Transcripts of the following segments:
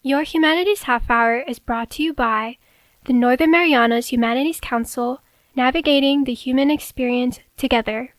Your Humanities Half Hour is brought to you by the Northern Marianas Humanities Council, navigating the human experience together.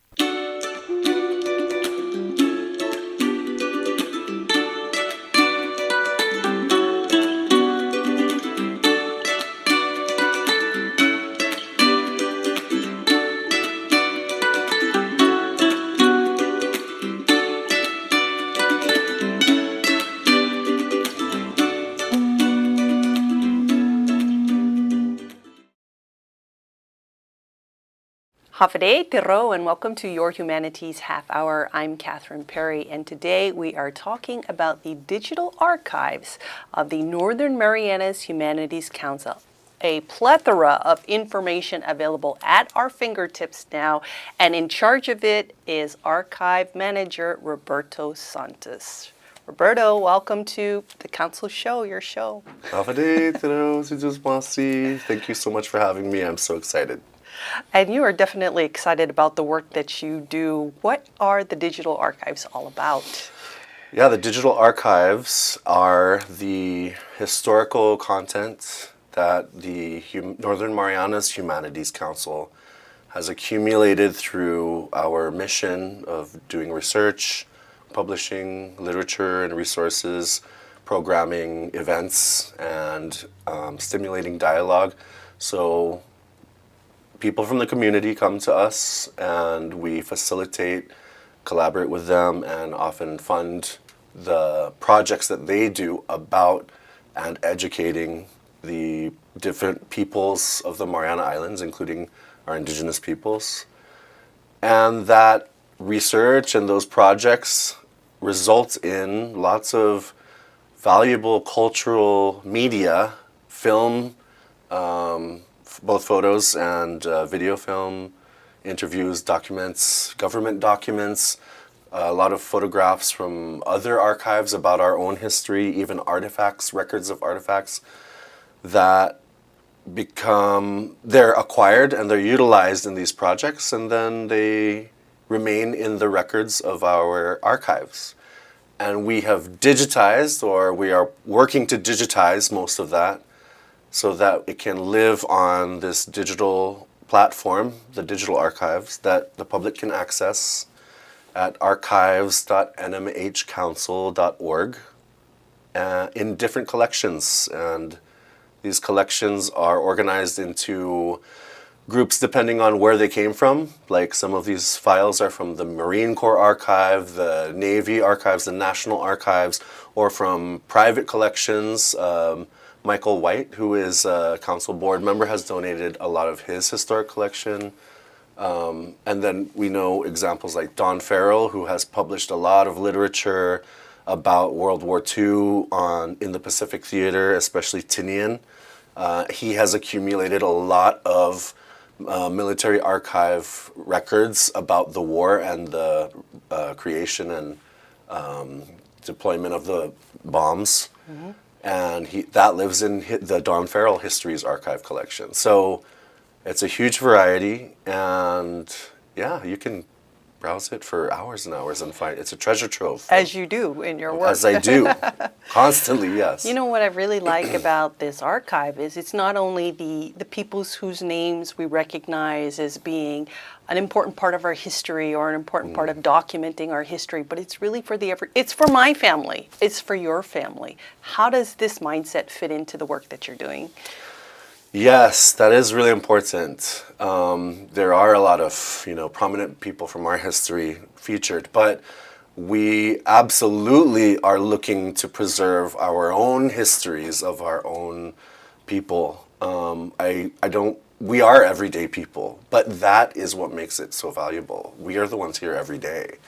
Hafide Tiro, and welcome to Your Humanities Half Hour. I'm Catherine Perry, and today we are talking about the digital archives of the Northern Marianas Humanities Council. A plethora of information available at our fingertips now, and in charge of it is Archive Manager Roberto Santos. Roberto, welcome to the Council Show, your show. Thank you so much for having me. I'm so excited. And you are definitely excited about the work that you do. What are the digital archives all about? Yeah, the digital archives are the historical content that the Northern Marianas Humanities Council has accumulated through our mission of doing research, publishing literature and resources, programming events, and stimulating dialogue. So people from the community come to us and we facilitate, collaborate with them, and often fund the projects that they do about and educating the different peoples of the Mariana Islands, including our indigenous peoples. And that research and those projects result in lots of valuable cultural media, film, both photos and video film, interviews, documents, government documents, a lot of photographs from other archives about our own history, even artifacts, records of artifacts that they're acquired and they're utilized in these projects, and then they remain in the records of our archives. And we have digitized, or we are working to digitize most of that, so that it can live on this digital platform, the digital archives, that the public can access at archives.nmhcouncil.org in different collections. And these collections are organized into groups depending on where they came from. Like some of these files are from the Marine Corps Archive, the Navy Archives, the National Archives, or from private collections. Michael White, who is a council board member, has donated a lot of his historic collection. And then we know examples like Don Farrell, who has published a lot of literature about World War II in the Pacific Theater, especially Tinian. He has accumulated a lot of military archive records about the war and the creation and deployment of the bombs. Mm-hmm. And that lives in the Don Farrell Histories Archive collection. So it's a huge variety, and yeah, you can browse it for hours and hours and find it's a treasure trove. As you do in your work. As I do, constantly, yes. You know what I really like about this archive is it's not only the peoples whose names we recognize as being an important part of our history or an important part of documenting our history, but it's really it's for my family, it's for your family. How does this mindset fit into the work that you're doing? Yes, that is really important. There are a lot of prominent people from our history featured, but we absolutely are looking to preserve our own histories of our own people. We are everyday people, but that is what makes it so valuable. We are the ones here every day.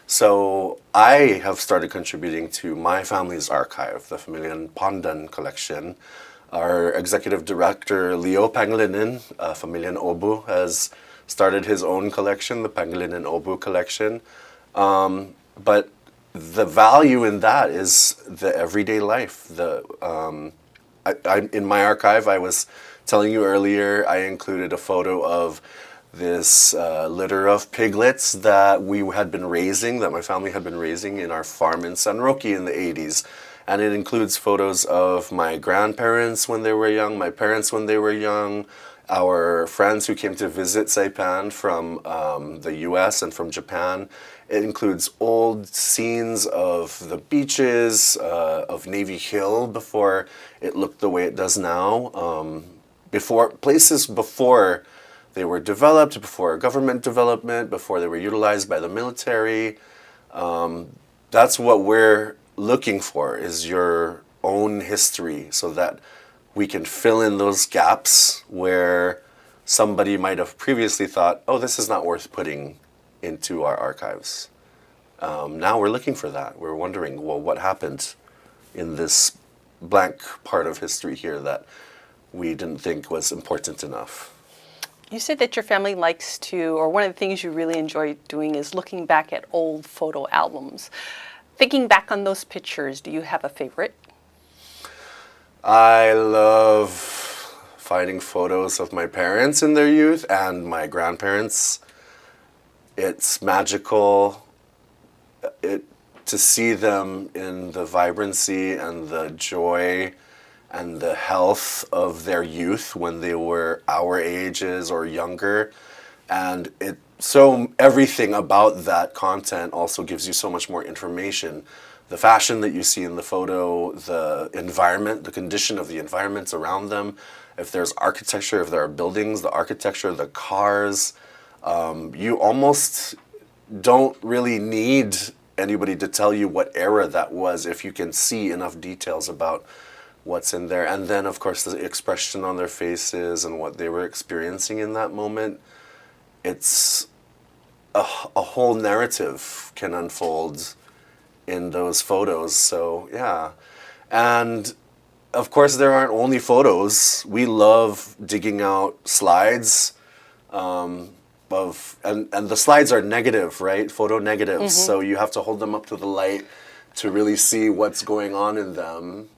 So I have started contributing to my family's archive, the Familian Pandan collection. Our executive director, Leo Pangilinan, Familian Obu, has started his own collection, the Pangilinan Obu collection. But the value in that is the everyday life. In my archive, I was telling you earlier, I included a photo of this litter of piglets that we had been raising, that my family had been raising in our farm in San Roque in the 80s. And it includes photos of my grandparents when they were young, my parents when they were young, our friends who came to visit Saipan from the US and from Japan. It includes old scenes of the beaches, of Navy Hill before it looked the way it does now. Places before they were developed, before government development, before they were utilized by the military. That's what we're looking for, is your own history, so that we can fill in those gaps where somebody might have previously thought, oh, this is not worth putting into our archives. Now we're looking for that. We're wondering, well, what happened in this blank part of history here that we didn't think was important enough? You said that your family likes to, or one of the things you really enjoy doing is looking back at old photo albums. Thinking back on those pictures, do you have a favorite? I love finding photos of my parents in their youth and my grandparents. It's magical to see them in the vibrancy and the joy and the health of their youth when they were our ages or younger. And so everything about that content also gives you so much more information. The fashion that you see in the photo, the environment, the condition of the environments around them, if there's architecture, if there are buildings, the architecture, the cars, you almost don't really need anybody to tell you what era that was if you can see enough details about what's in there. And then, of course, the expression on their faces and what they were experiencing in that moment. It's a whole narrative can unfold in those photos. So, yeah. And, of course, there aren't only photos. We love digging out slides and the slides are negative, right? Photo negatives. Mm-hmm. So you have to hold them up to the light to really see what's going on in them.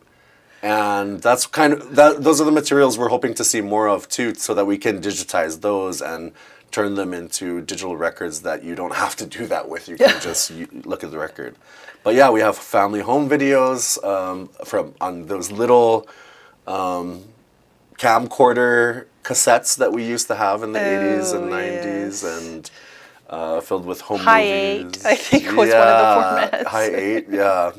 And that's those are the materials we're hoping to see more of too, so that we can digitize those and turn them into digital records that you don't have to do that with. You can just look at the record. But yeah, we have family home videos on those little camcorder cassettes that we used to have in the 80s and 90s, and filled with home movies. Hi-8, I think, was one of the formats. Hi-8, yeah.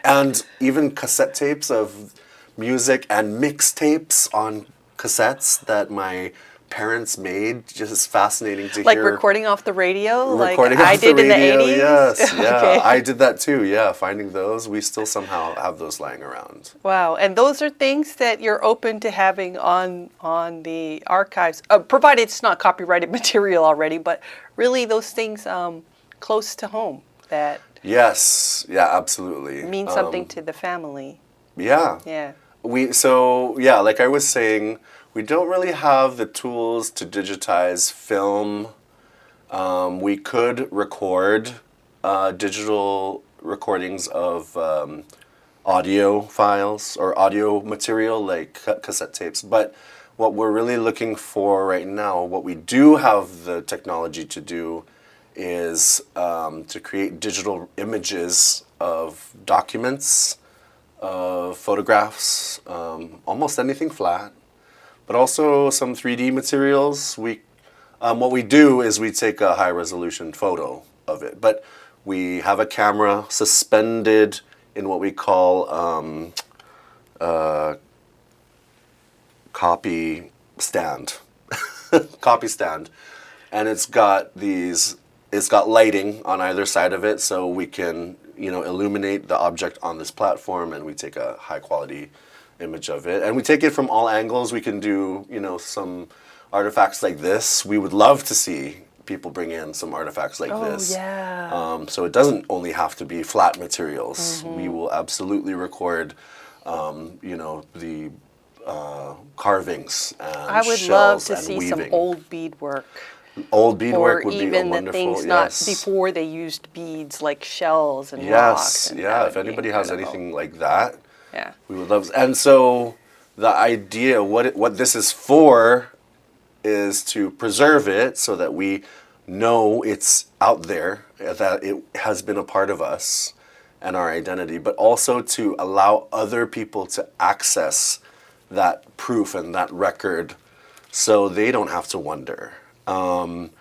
And even cassette tapes of music and mixtapes on cassettes that my parents made. Just fascinating to like hear. Like recording off the radio? Recording like off I did the radio, in the 80s? yes. Yeah, Okay. I did that too, yeah. Finding those. We still somehow have those lying around. Wow. And those are things that you're open to having on the archives, provided it's not copyrighted material already, but really those things close to home that Yes, yeah, absolutely. mean something to the family. Yeah. Yeah. Like I was saying, we don't really have the tools to digitize film. We could record digital recordings of audio files or audio material like cassette tapes. But what we're really looking for right now, what we do have the technology to do, is to create digital images of documents, photographs, almost anything flat, but also some 3D materials. What we do is we take a high-resolution photo of it, but we have a camera suspended in what we call copy stand, copy stand, and it's got lighting on either side of it, so we can illuminate the object on this platform, and we take a high-quality image of it, and we take it from all angles. We can do some artifacts like this. We would love to see people bring in some artifacts like this. Yeah. So it doesn't only have to be flat materials. Mm-hmm. We will absolutely record, the carvings and I would shells love to and see weaving. some old beadwork. Old beadwork would be even the wonderful. things Yes. not before they used beads, like shells and Yes, rocks. And yeah. that If would be anybody has incredible. anything like that, Yeah. we would love. And so the idea, what this is for, is to preserve it so that we know it's out there, that it has been a part of us, and our identity, but also to allow other people to access that proof and that record so they don't have to wonder. And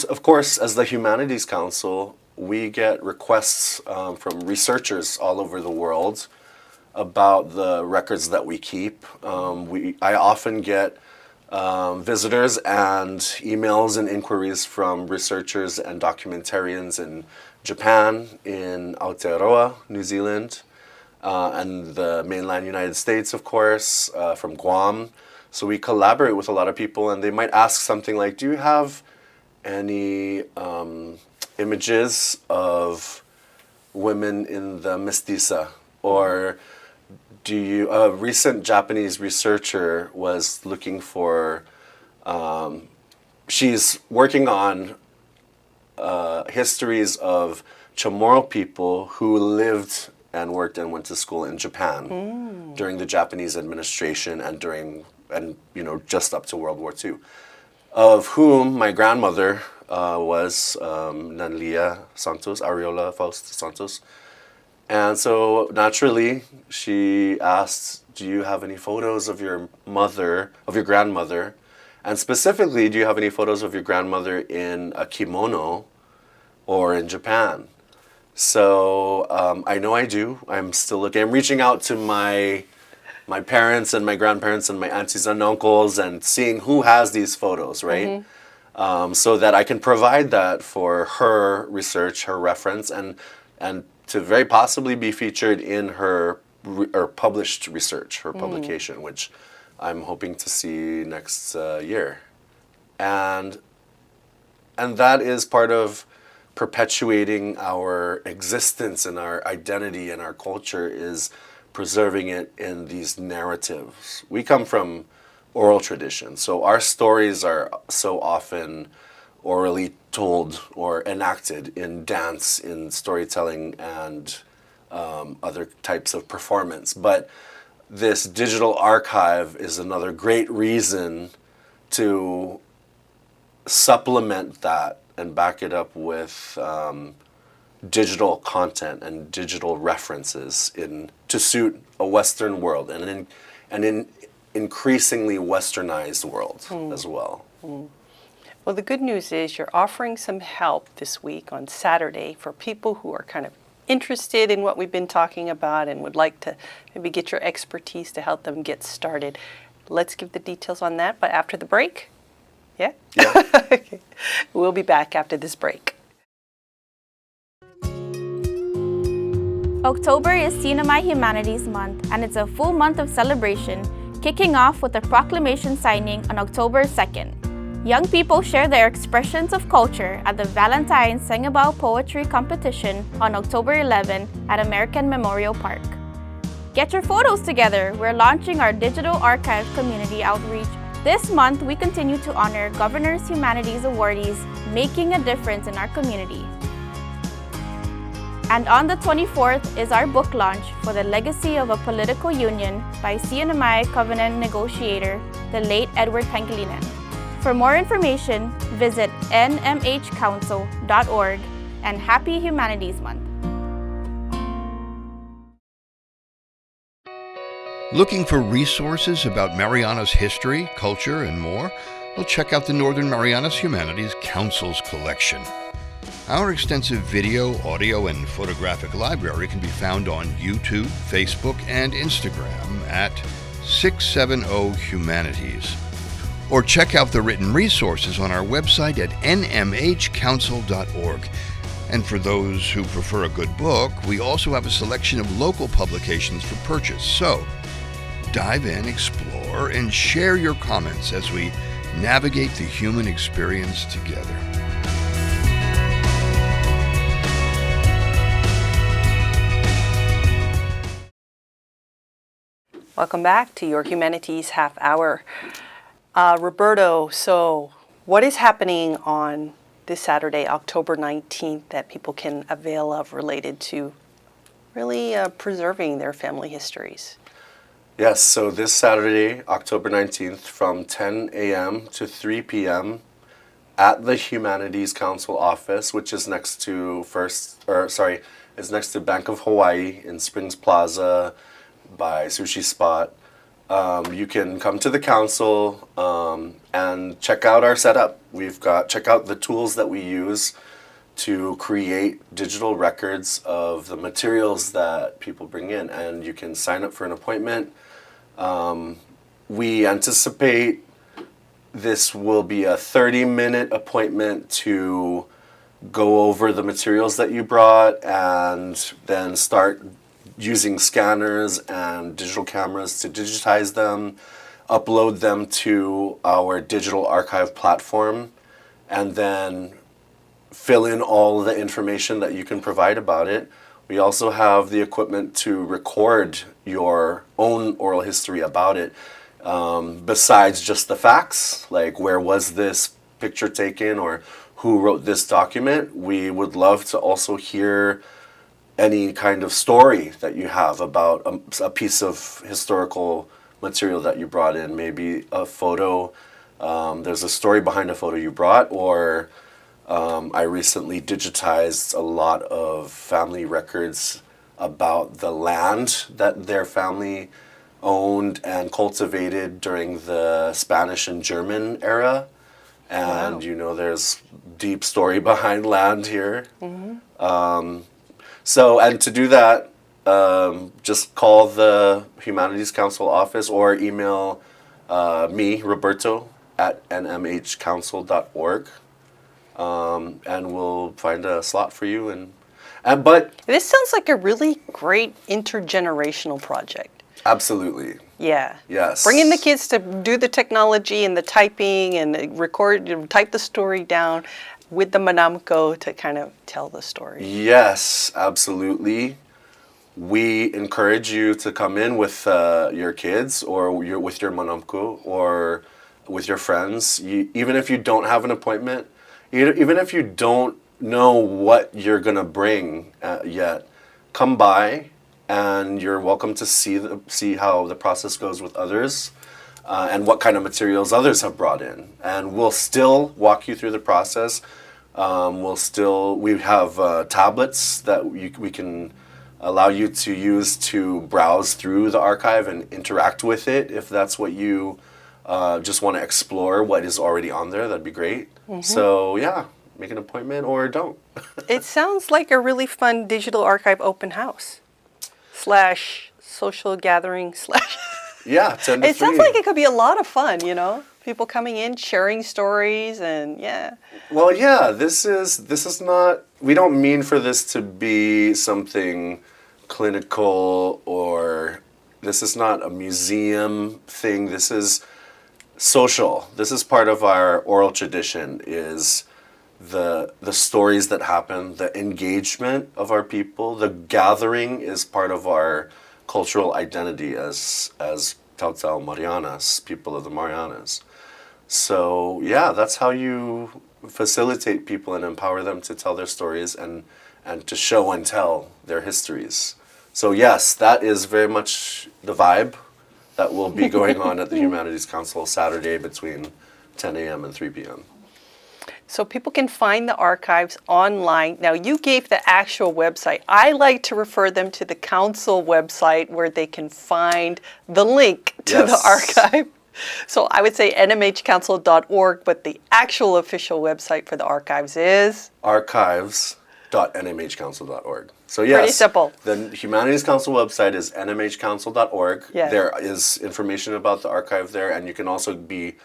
of course, as the Humanities Council, we get requests from researchers all over the world about the records that we keep. I often get visitors and emails and inquiries from researchers and documentarians in Japan, in Aotearoa, New Zealand, and the mainland United States, of course, from Guam. So we collaborate with a lot of people, and they might ask something like, do you have any images of women in the mestiza? Or a recent Japanese researcher was looking for, she's working on histories of Chamorro people who lived and worked and went to school in Japan during the Japanese administration and just up to World War II, of whom my grandmother was Nanlia Santos, Ariola Faust Santos. And so naturally, she asked, do you have any photos of your grandmother? And specifically, do you have any photos of your grandmother in a kimono or in Japan? So I know I do. I'm still looking. I'm reaching out to my parents and my grandparents and my aunties and uncles and seeing who has these photos, right? So that I can provide that for her research, her reference, and to very possibly be featured in her published research, her publication, which I'm hoping to see next year. And that is part of perpetuating our existence and our identity and our culture, is preserving it in these narratives. We come from oral tradition, so our stories are so often orally told or enacted in dance, in storytelling, and other types of performance. But this digital archive is another great reason to supplement that and back it up with digital content and digital references to suit a Western world and an increasingly westernized world as well. Well, the good news is you're offering some help this week on Saturday for people who are kind of interested in what we've been talking about and would like to maybe get your expertise to help them get started. Let's give the details on that, but after the break? Yeah? Yeah. Okay. We'll be back after this break. October is CNMI Humanities Month, and it's a full month of celebration, kicking off with a proclamation signing on October 2nd. Young people share their expressions of culture at the Valentine Sangabao Poetry Competition on October 11 at American Memorial Park. Get your photos together. We're launching our digital archive community outreach. This month, we continue to honor Governor's Humanities awardees making a difference in our community. And on the 24th is our book launch for The Legacy of a Political Union by CNMI Covenant negotiator, the late Edward Pangilinan. For more information, visit nmhcouncil.org, and Happy Humanities Month. Looking for resources about Marianas history, culture, and more? Well, check out the Northern Marianas Humanities Council's collection. Our extensive video, audio, and photographic library can be found on YouTube, Facebook, and Instagram at 670 Humanities. Or check out the written resources on our website at nmhcouncil.org. And for those who prefer a good book, we also have a selection of local publications for purchase. So, dive in, explore, and share your comments as we navigate the human experience together. Welcome back to your Humanities Half Hour. Roberto, so what is happening on this Saturday, October 19th, that people can avail of related to really preserving their family histories? Yes, so this Saturday, October 19th, from 10 a.m. to 3 p.m. it's is next to Bank of Hawaii in Springs Plaza by Sushi Spot. You can come to the council and check out our setup. Check out the tools that we use to create digital records of the materials that people bring in, and you can sign up for an appointment. We anticipate this will be a 30-minute appointment to go over the materials that you brought and then start using scanners and digital cameras to digitize them, upload them to our digital archive platform, and then fill in all the information that you can provide about it. We also have the equipment to record your own oral history about it, besides just the facts, like where was this picture taken or who wrote this document. We would love to also hear any kind of story that you have about a piece of historical material that you brought in, maybe a photo. There's a story behind a photo you brought, or I recently digitized a lot of family records about the land that their family owned and cultivated during the Spanish and German era. And, Wow. you know, there's deep story behind land here. And to do that, just call the Humanities Council office or email me, Roberto, at nmhcouncil.org. And we'll find a slot for you. But This sounds like a really great intergenerational project. absolutely, Yeah. yes. Bringing the kids to do the technology and the typing and type the story down with the Manamco to kind of tell the story. Yes, absolutely. We encourage you to come in with your kids or with your manamku or with your friends. Even if you don't have an appointment, even if you don't know what you're going to bring yet, come by and you're welcome to see how the process goes with others and what kind of materials others have brought in. And we'll still walk you through the process. We have tablets that we can allow you to use to browse through the archive and interact with it. If that's what you just want to explore what is already on there, that'd be great. So yeah, make an appointment or don't. It sounds like a really fun digital archive open house / social gathering / Yeah, 10 to It sounds 3. like it could be a lot of fun, you know? People coming in, sharing stories, and yeah. Well, yeah, this is not, we don't mean for this to be something clinical, or this is not a museum thing. This is social. This is part of our oral tradition, is the stories that happen, the engagement of our people. The gathering is part of our cultural identity as Tautau Marianas, people of the Marianas. So yeah, that's how you facilitate people and empower them to tell their stories and to show and tell their histories. So yes, that is very much the vibe that will be going on at the Humanities Council Saturday between 10 a.m. and 3 p.m. So people can find the archives online. Now, you gave the actual website. I like to refer them to the council website where they can find the link to the Yes. archive. So I would say nmhcouncil.org, but the actual official website for the archives is? archives.nmhcouncil.org. So yes, Pretty simple. The Humanities Council website is nmhcouncil.org. Yeah. There is information about the archive there, and you can also be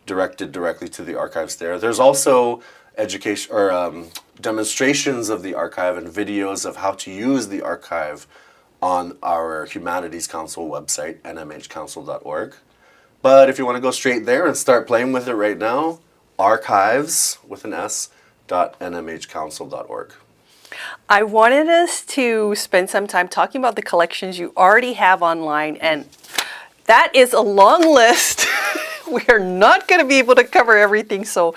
directed directly to the archives there. There's also education or demonstrations of the archive and videos of how to use the archive on our Humanities Council website, nmhcouncil.org. But if you want to go straight there and start playing with it right now, archives with an S .nmhcouncil.org. I wanted us to spend some time talking about the collections you already have online, and that is a long list. We are not going to be able to cover everything, so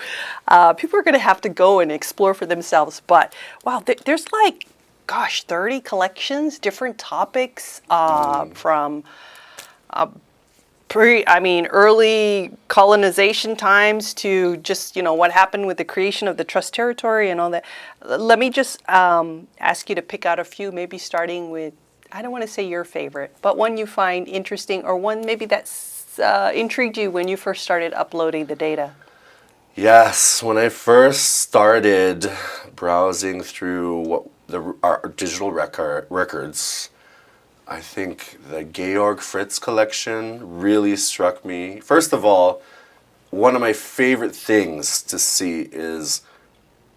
people are going to have to go and explore for themselves. But wow, there's like, gosh, 30 collections, different topics from early colonization times to just, what happened with the creation of the Trust Territory and all that. Let me just ask you to pick out a few, maybe starting with, I don't want to say your favorite, but one you find interesting or one maybe that's intrigued you when you first started uploading the data. Yes, when I first started browsing through our digital records, I think the Georg Fritz collection really struck me. First of all, one of my favorite things to see is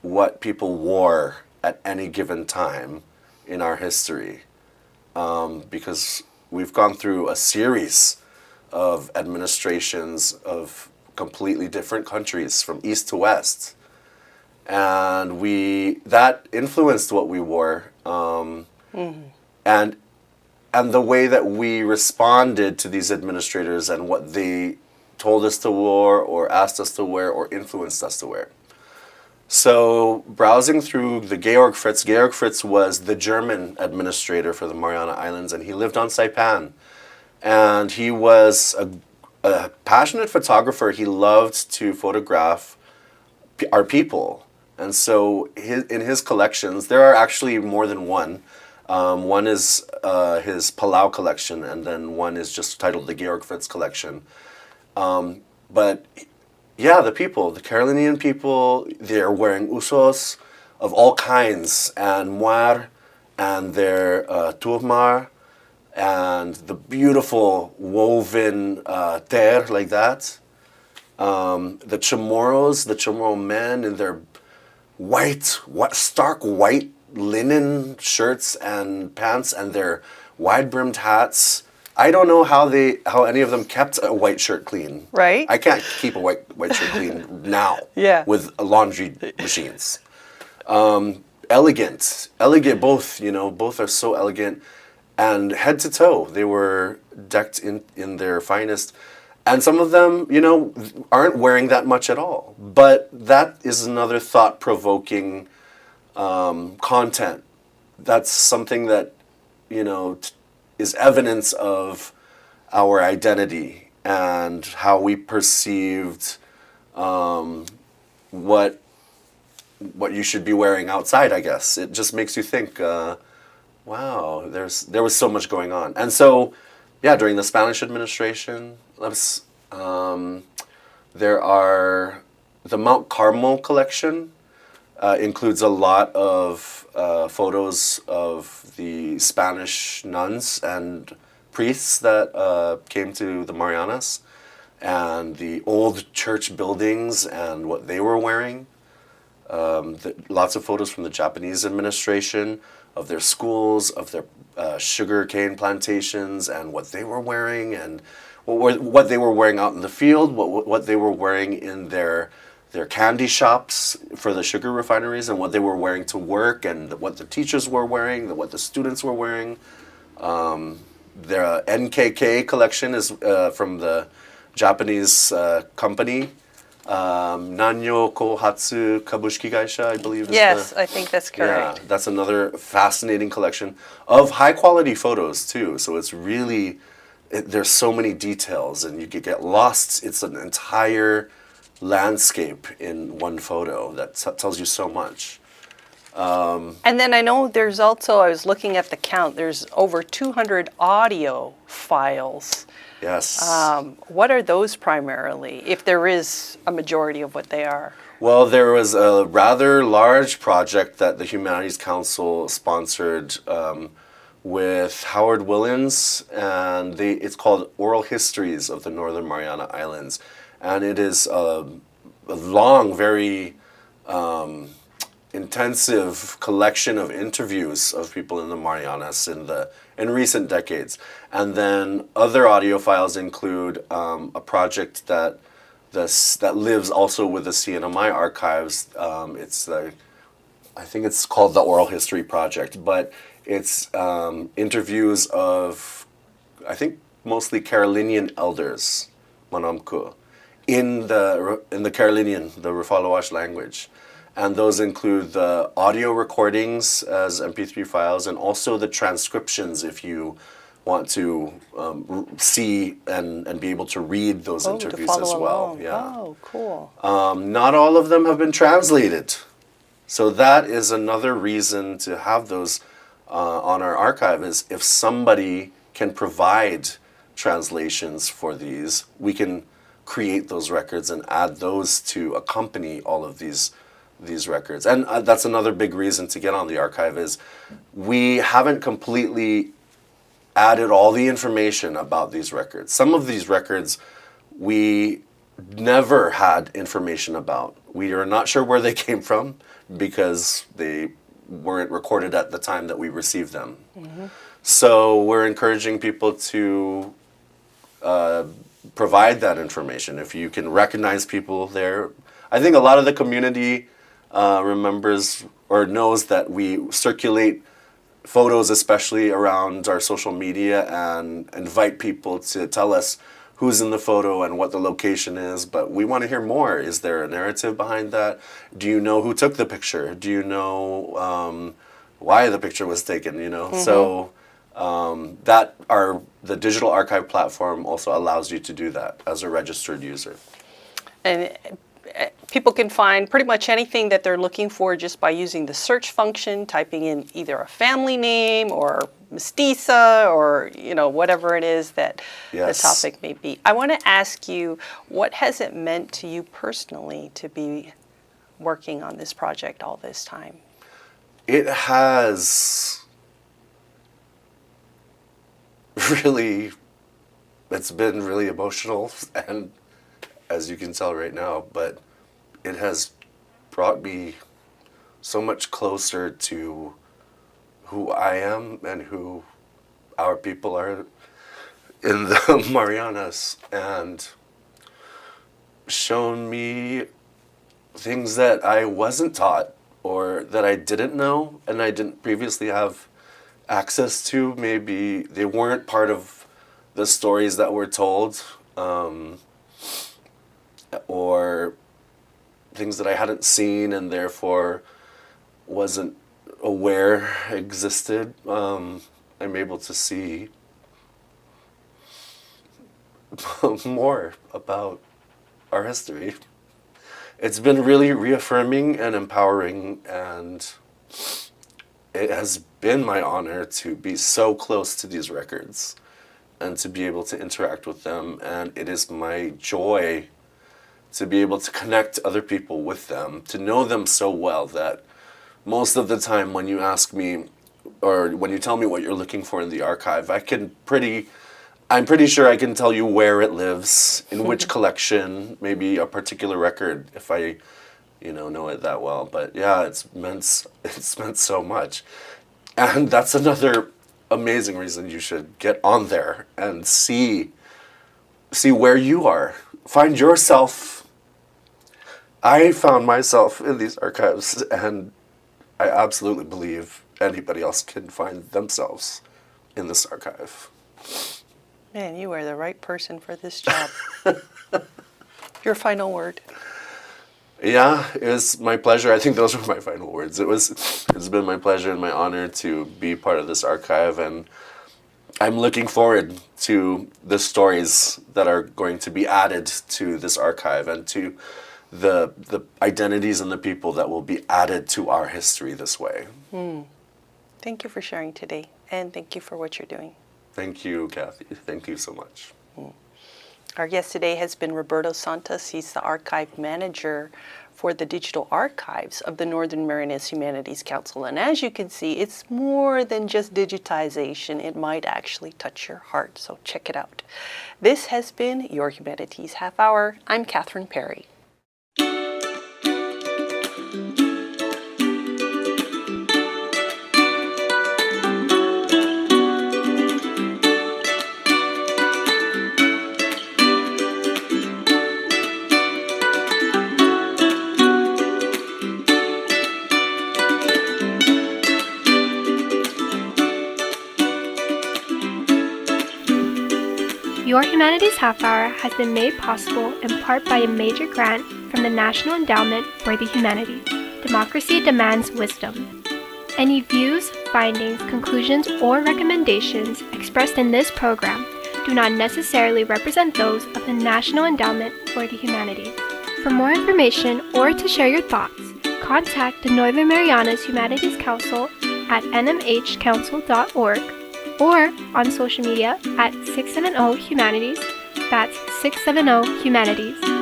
what people wore at any given time in our history. Because we've gone through a series of administrations of completely different countries from east to west. And that influenced what we wore. And the way that we responded to these administrators and what they told us to wear or asked us to wear or influenced us to wear. So browsing through the Georg Fritz was the German administrator for the Mariana Islands, and he lived on Saipan. And he was a passionate photographer. He loved to photograph our people. And so in his collections, there are actually more than one. One is his Palau collection, and then one is just titled the Georg Fritz collection. But yeah, the Carolinian people, they're wearing usos of all kinds, and muar, and their turmar, and the beautiful woven ter like that. The Chamorro men in their stark white linen shirts and pants and their wide-brimmed hats. I don't know how any of them kept a white shirt clean. Right. I can't keep a white shirt clean now. Yeah. With laundry machines. Elegant, both are so elegant, and head to toe they were decked in their finest. And some of them, aren't wearing that much at all. But that is another thought-provoking content. That's something that, is evidence of our identity and how we perceived what you should be wearing outside, I guess. It just makes you think, wow, there was so much going on. And so, yeah, during the Spanish administration, there are the Mount Carmel collection. Includes a lot of photos of the Spanish nuns and priests that came to the Marianas, and the old church buildings and what they were wearing. Lots of photos from the Japanese administration of their schools, of their sugar cane plantations, and what they were wearing, and what they were wearing out in the field, what they were wearing in their candy shops for the sugar refineries, and what they were wearing to work, and what the teachers were wearing, what the students were wearing. Their NKK collection is from the Japanese company, Nanyo Kohatsu Kabushiki Gaisha, I believe. Yes, I think that's correct. Yeah, that's another fascinating collection of high quality photos too. So it's really, there's so many details, and you could get lost. It's an entire landscape in one photo that tells you so much. And then I know there's also, I was looking at the count, there's over 200 audio files. Yes. What are those primarily, if there is a majority of what they are? Well, there was a rather large project that the Humanities Council sponsored with Howard Willens, and it's called Oral Histories of the Northern Mariana Islands. And it is a long, very intensive collection of interviews of people in the Marianas in recent decades. And then other audio files include a project that lives also with the CNMI archives. I think it's called the Oral History Project, but it's interviews of, I think, mostly Carolinian elders, Manamku, in the Carolinian, the Rufalawash language. And those include the audio recordings as MP3 files, and also the transcriptions if you want to see and be able to read those interviews as well. Along. Yeah. Oh, cool. Not all of them have been translated. So that is another reason to have those on our archive, is if somebody can provide translations for these, we can create those records and add those to accompany all of these records. And that's another big reason to get on the archive, is we haven't completely added all the information about these records. Some of these records we never had information about. We are not sure where they came from because they weren't recorded at the time that we received them. Mm-hmm. So we're encouraging people to provide that information. If you can recognize people there, I think a lot of the community remembers or knows that we circulate photos, especially around our social media, and invite people to tell us who's in the photo and what the location is. But we want to hear more. Is there a narrative behind that? Do you know who took the picture? Do you know why the picture was taken? You know, so the digital archive platform also allows you to do that as a registered user. And people can find pretty much anything that they're looking for just by using the search function, typing in either a family name or mestiza or, you know, whatever it is that the topic may be. I want to ask you, what has it meant to you personally to be working on this project all this time? It has really, it's been really emotional, and as you can tell right now, but it has brought me so much closer to who I am and who our people are in the Marianas, and shown me things that I wasn't taught or that I didn't know and I didn't previously have access to. Maybe they weren't part of the stories that were told, or things that I hadn't seen and therefore wasn't aware existed. I'm able to see more about our history. It's been really reaffirming and empowering, and it has been my honor to be so close to these records and to be able to interact with them, and it is my joy to be able to connect other people with them, to know them so well that most of the time when you ask me or when you tell me what you're looking for in the archive, I'm pretty sure I can tell you where it lives, in which collection, maybe a particular record if I, know it that well. But yeah, it's meant so much. And that's another amazing reason you should get on there and see where you are. Find yourself. I found myself in these archives, and I absolutely believe anybody else can find themselves in this archive. Man, you are the right person for this job. Your final word. Yeah, it was my pleasure. I think those were my final words. It's been my pleasure and my honor to be part of this archive, and I'm looking forward to the stories that are going to be added to this archive and to the identities and the people that will be added to our history this way. Thank you for sharing today, and thank you for what you're doing. Thank you, Kathy. Thank you so much. Our guest today has been Roberto Santos. He's the archive manager for the digital archives of the Northern Marianas Humanities Council. And as you can see, it's more than just digitization. It might actually touch your heart, so check it out. This has been Your Humanities Half Hour. I'm Catherine Perry. Your Humanities Half Hour has been made possible in part by a major grant from the National Endowment for the Humanities. Democracy demands wisdom. Any views, findings, conclusions, or recommendations expressed in this program do not necessarily represent those of the National Endowment for the Humanities. For more information or to share your thoughts, contact the Northern Marianas Humanities Council at nmhcouncil.org or on social media at 670 Humanities. That's 670 Humanities.